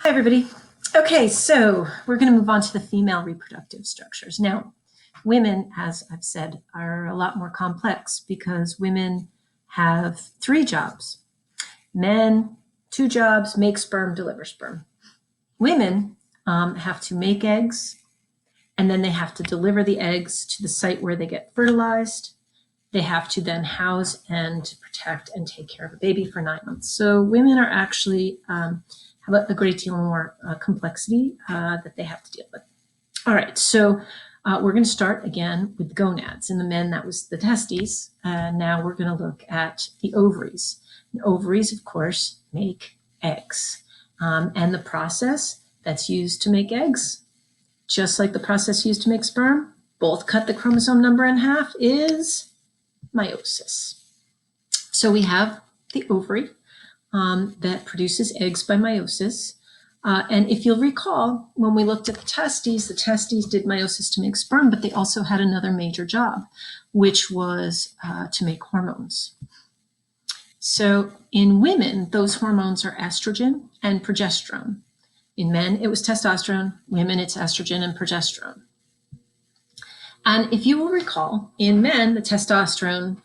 Hi, everybody. Okay, so we're going to move on to the female reproductive structures. Now, women, as I've said, are a lot more complex because women have 3 jobs. Men, 2 jobs: make sperm, deliver sperm. Women have to make eggs, and then they have to deliver the eggs to the site where they get fertilized. They have to then house and protect and take care of a baby for 9 months. So women are actually have a great deal more complexity that they have to deal with. All right, so we're going to start again with the gonads. In the men, that was the testes. Now we're going to look at the ovaries. And ovaries, of course, make eggs. And the process that's used to make eggs, just like the process used to make sperm, both cut the chromosome number in half, is meiosis. So we have the ovary that produces eggs by meiosis. And if you'll recall, when we looked at the testes did meiosis to make sperm, but they also had another major job, which was to make hormones. So in women, those hormones are estrogen and progesterone. In men, it was testosterone. Women, it's estrogen and progesterone. And if you will recall, in men, the testosterone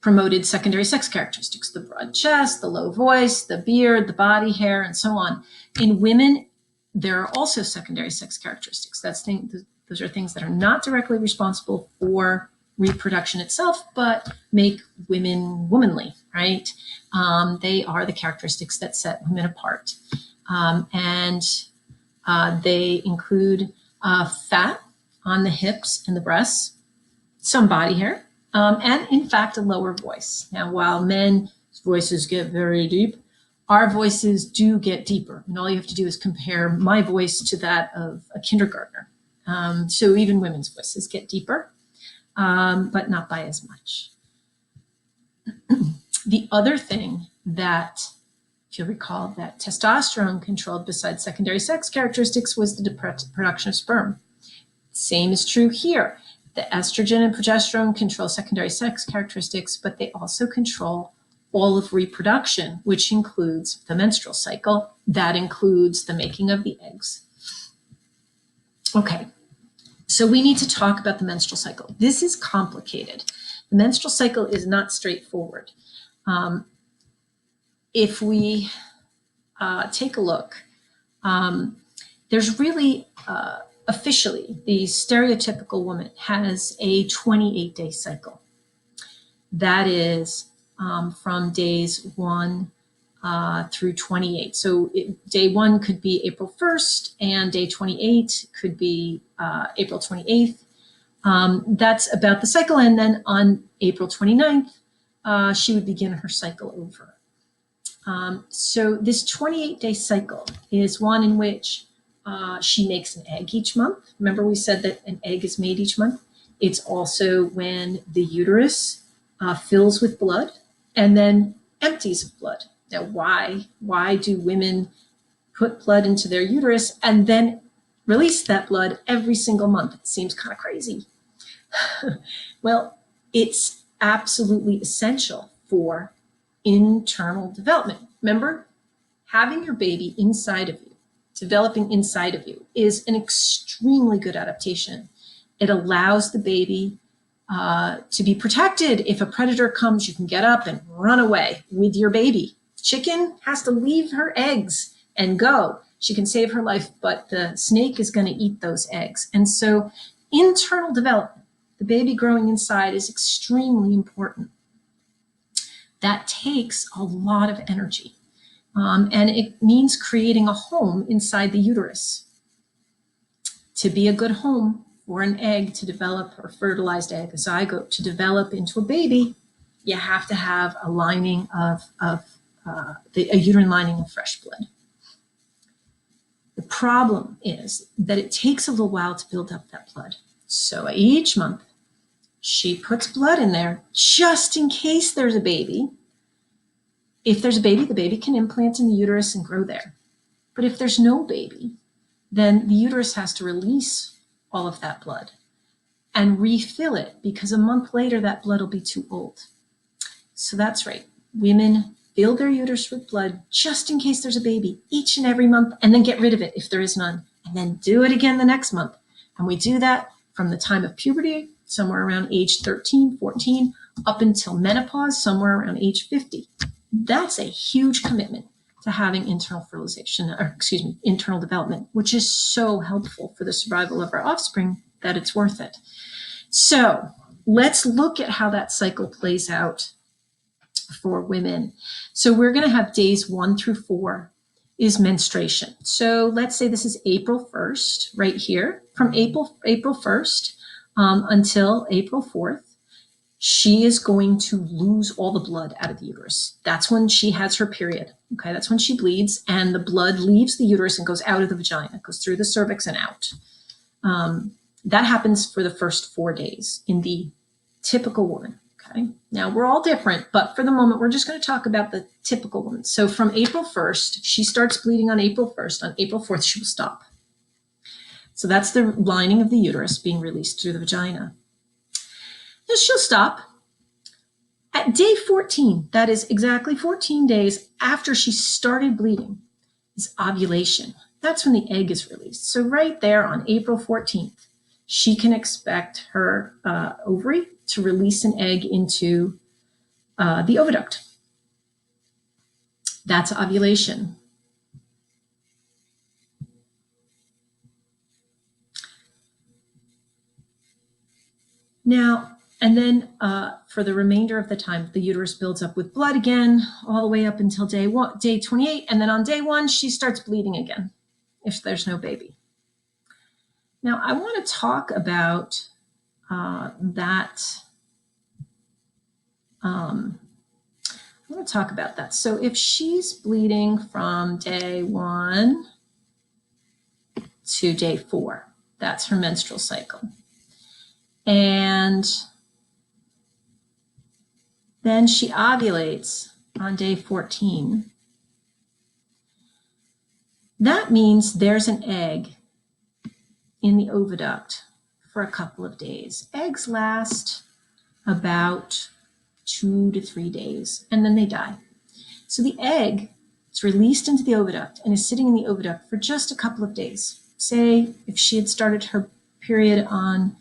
promoted secondary sex characteristics: the broad chest, the low voice, the beard, the body hair, and so on. In women, there are also secondary sex characteristics. Those are things that are not directly responsible for reproduction itself, but make women womanly, right? They are the characteristics that set women apart. And they include fat on the hips and the breasts, some body hair, and in fact, a lower voice. Now, while men's voices get very deep, our voices do get deeper. And all you have to do is compare my voice to that of a kindergartner. So even women's voices get deeper, but not by as much. The other thing that, if you recall, that testosterone controlled besides secondary sex characteristics was the production of sperm. Same is true here. The estrogen and progesterone control secondary sex characteristics, but they also control all of reproduction, which includes the menstrual cycle. That includes the making of the eggs. Okay, so we need to talk about the menstrual cycle. This is complicated. The menstrual cycle is not straightforward. If we take a look, there's really officially, the stereotypical woman has a 28-day cycle. That is from days 1 through 28. So day 1 could be April 1st, and day 28 could be April 28th. That's about the cycle. And then on April 29th, she would begin her cycle over. So this 28-day cycle is one in which she makes an egg each month. Remember, we said that an egg is made each month. It's also when the uterus fills with blood and then empties of blood. Now, why do women put blood into their uterus and then release that blood every single month? It seems kind of crazy. Well, it's absolutely essential for internal development. Remember, having your baby inside of you, developing inside of you, is an extremely good adaptation. It allows the baby to be protected. If a predator comes, you can get up and run away with your baby. Chicken has to leave her eggs and go. She can save her life, but the snake is going to eat those eggs. And so internal development, the baby growing inside, is extremely important. That takes a lot of energy. And it means creating a home inside the uterus. To be a good home for an egg to develop, or fertilized egg, a zygote, to develop into a baby, you have to have a lining a uterine lining of fresh blood. The problem is that it takes a little while to build up that blood. So each month, she puts blood in there just in case there's a baby. If there's a baby, the baby can implant in the uterus and grow there. But if there's no baby, then the uterus has to release all of that blood and refill it, because a month later, that blood will be too old. So that's right. Women fill their uterus with blood just in case there's a baby each and every month, and then get rid of it if there is none, and then do it again the next month. And we do that from the time of puberty, somewhere around age 13, 14, up until menopause, somewhere around age 50. That's a huge commitment to having internal fertilization, or excuse me, internal development, which is so helpful for the survival of our offspring that it's worth it. So let's look at how that cycle plays out for women. So we're going to have days 1 through 4 is menstruation. So let's say this is April 1st, right here, from April 1st until April 4th. She is going to lose all the blood out of the uterus. That's when she has her period. Okay, that's when she bleeds, and the blood leaves the uterus and goes out of the vagina. It goes through the cervix and out. That happens for the first 4 days in the typical woman. Okay, now we're all different, but for the moment, we're just going to talk about the typical woman. So from April 1st, she starts bleeding on April 1st. On April 4th, she will stop. So that's the lining of the uterus being released through the vagina. Then she'll stop. At day 14, that is exactly 14 days after she started bleeding, is ovulation. That's when the egg is released. So right there on April 14th, she can expect her ovary to release an egg into the oviduct. That's ovulation. Now, and then for the remainder of the time, the uterus builds up with blood again, all the way up until day 28. And then on day 1, she starts bleeding again if there's no baby. Now, I want to talk about that. I want to talk about that. So if she's bleeding from day 1 to day 4, that's her menstrual cycle. And then she ovulates on day 14. That means there's an egg in the oviduct for a couple of days. Eggs last about 2 to 3 days, and then they die. So the egg is released into the oviduct and is sitting in the oviduct for just a couple of days. Say if she had started her period on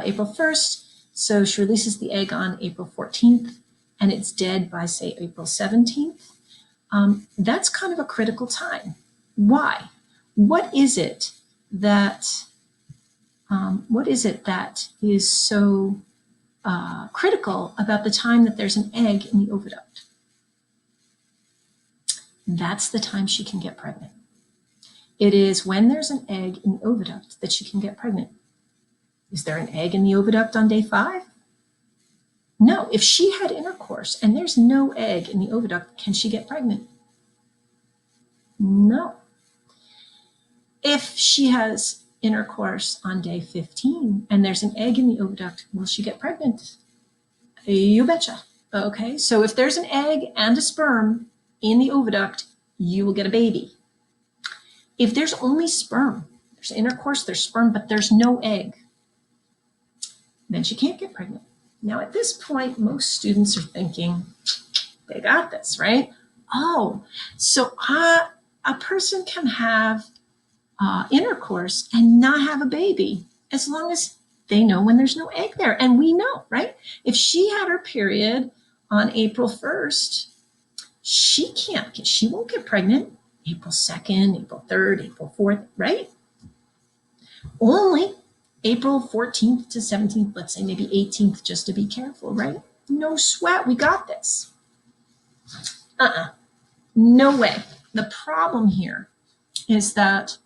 April 1st, so she releases the egg on April 14th, and it's dead by, say, April 17th. That's kind of a critical time. Why? What is it that is so critical about the time that there's an egg in the oviduct? That's the time she can get pregnant. It is when there's an egg in the oviduct that she can get pregnant. Is there an egg in the oviduct on day 5? No. If she had intercourse and there's no egg in the oviduct, can she get pregnant? No. If she has intercourse on day 15 and there's an egg in the oviduct, will she get pregnant? You betcha. Okay, so if there's an egg and a sperm in the oviduct, you will get a baby. If there's only sperm, there's intercourse, there's sperm, but there's no egg, then she can't get pregnant. Now, at this point, most students are thinking, they got this, right? Oh, so a person can have intercourse and not have a baby as long as they know when there's no egg there. And we know, right? If she had her period on April 1st, she won't get pregnant April 2nd, April 3rd, April 4th, right? Only April 14th to 17th, let's say maybe 18th, just to be careful, right? No sweat, we got this. No way. The problem here is that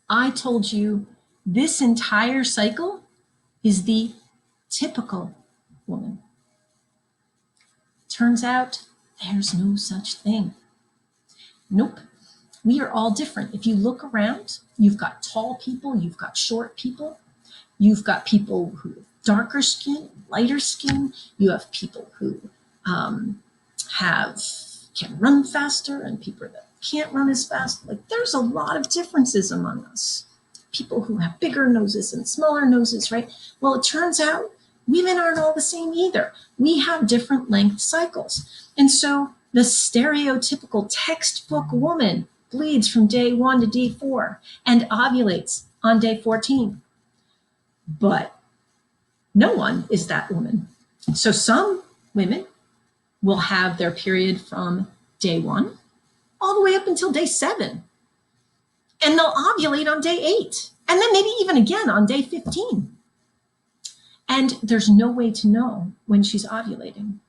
I told you this entire cycle is the typical woman. Turns out there's no such thing. Nope. We are all different. If you look around, you've got tall people, you've got short people, you've got people who have darker skin, lighter skin, you have people who can run faster and people that can't run as fast. Like, there's a lot of differences among us. People who have bigger noses and smaller noses, right? Well, it turns out women aren't all the same either. We have different length cycles. And so The stereotypical textbook woman bleeds from day 1 to day 4 and ovulates on day 14. But no one is that woman. So some women will have their period from day 1 all the way up until day 7. And they'll ovulate on day 8. And then maybe even again on day 15. And there's no way to know when she's ovulating.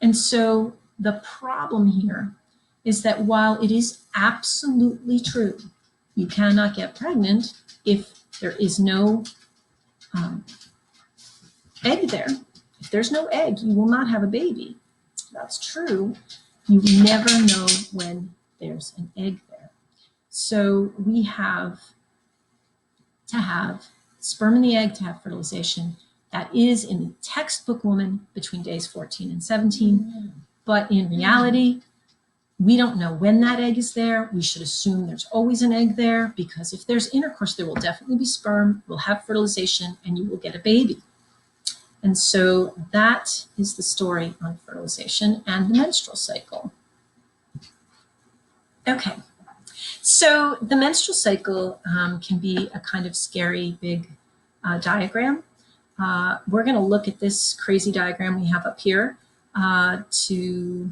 And so the problem here is that while it is absolutely true, you cannot get pregnant if there is no egg there. If there's no egg, you will not have a baby. That's true. You never know when there's an egg there. So we have to have sperm in the egg to have fertilization. That is in the textbook woman between days 14 and 17. But in reality, we don't know when that egg is there. We should assume there's always an egg there, because if there's intercourse, there will definitely be sperm, we'll have fertilization, and you will get a baby. And so that is the story on fertilization and the menstrual cycle. Okay, so the menstrual cycle can be a kind of scary big diagram. We're going to look at this crazy diagram we have up here to